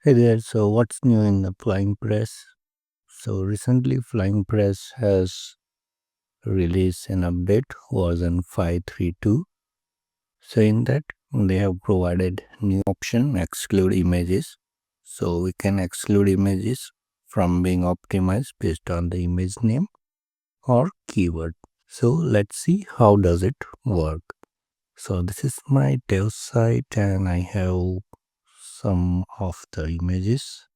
Hey there, so what's new in the FlyingPress? So recently FlyingPress has released an update version 5.3.2. So in that they have provided new option exclude images. So we can exclude images from being optimized based on the image name or keyword. So let's see how does it work. So this is my dev site and I have some of the images.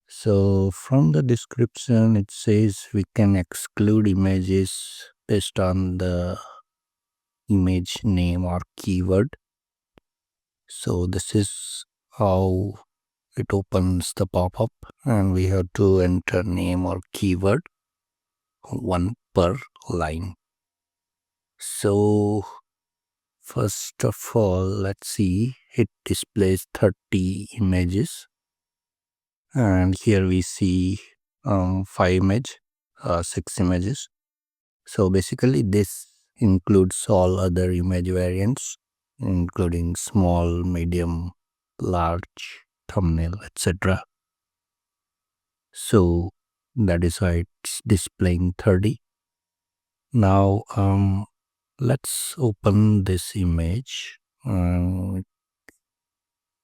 So from the description it says we can exclude images based on the image name or keyword. So this is how it opens the pop-up, and we have to enter name or keyword, one per line. So first of all, let's see, it displays 30 images, and here we see 6 images. So basically this includes all other image variants, including small, medium, large, thumbnail, etc. So that is why it's displaying 30. Now let's open this image.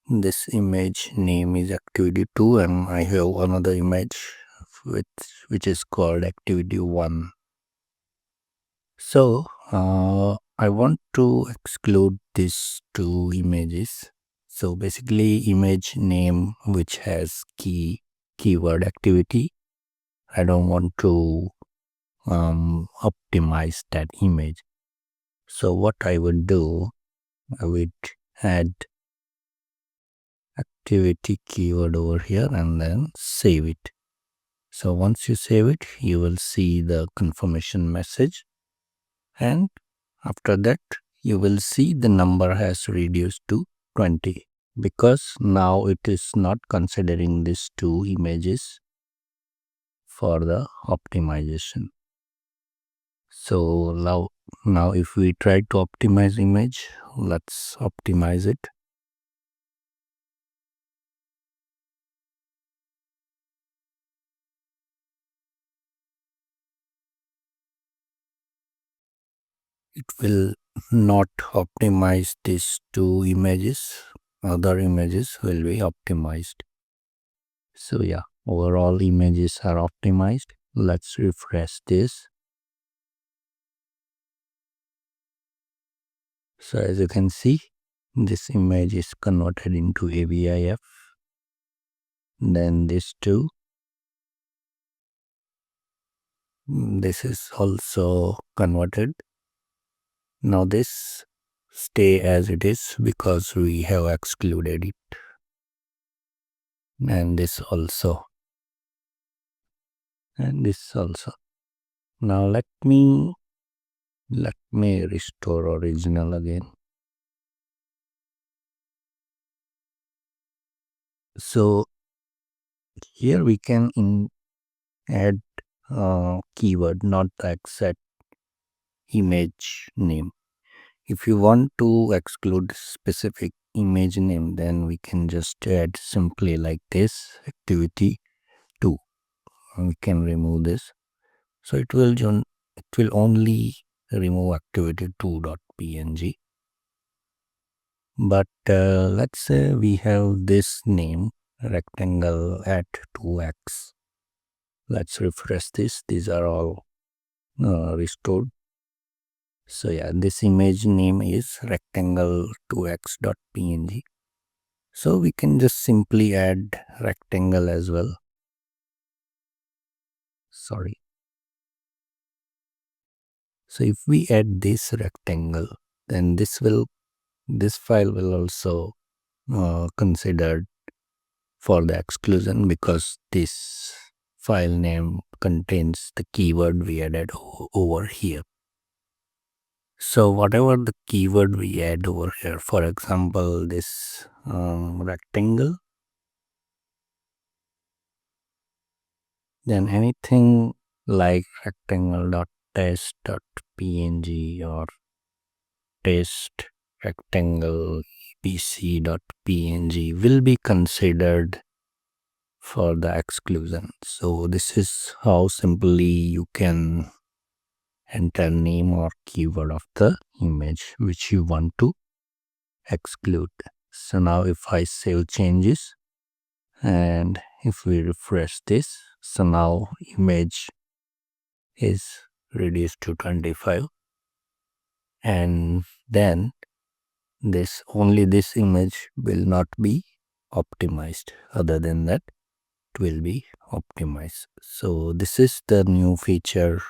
This image name is activity 2 and I have another image which is called activity 1. So I want to exclude these two images. So basically image name which has keyword activity, I don't want to optimize that image. So what I would do, I would add activity keyword over here and then save it. So once you save it, you will see the confirmation message, and after that you will see the number has reduced to 20 because now it is not considering these two images for the optimization. So now if we try to optimize image, let's optimize it. It will not optimize these two images, other images will be optimized. So yeah, overall images are optimized. Let's refresh this. So as you can see, this image is converted into AVIF. Then this too. This is also converted. Now this stay as it is because we have excluded it. And this also. And this also. Now let me restore original again. So here we can add keyword, not the exact image name. If you want to exclude specific image name, then we can just add simply like this, activity 2. We can remove this. So it will only remove activity2.png. But let's say we have this name, rectangle at 2x. Let's refresh this. These are all restored. So yeah, this image name is rectangle2x.png. So we can just simply add rectangle as well. Sorry. So if we add this rectangle, then this file will also considered for the exclusion because this file name contains the keyword we added over here. So whatever the keyword we add over here, for example this rectangle, then anything like rectangle.test.png or test rectangle pc.png will be considered for the exclusion. So this is how simply you can enter name or keyword of the image which you want to exclude. So now if I save changes and if we refresh this, so now image is reduced to 25, and then only this image will not be optimized. Other than that, it will be optimized. So this is the new feature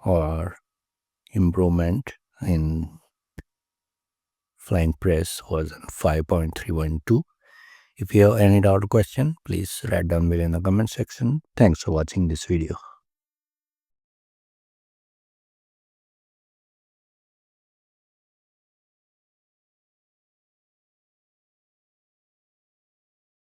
or improvement in FlyingPress version 5.312. If you have any doubt or question, please write down below in the comment section. Thanks for watching this video.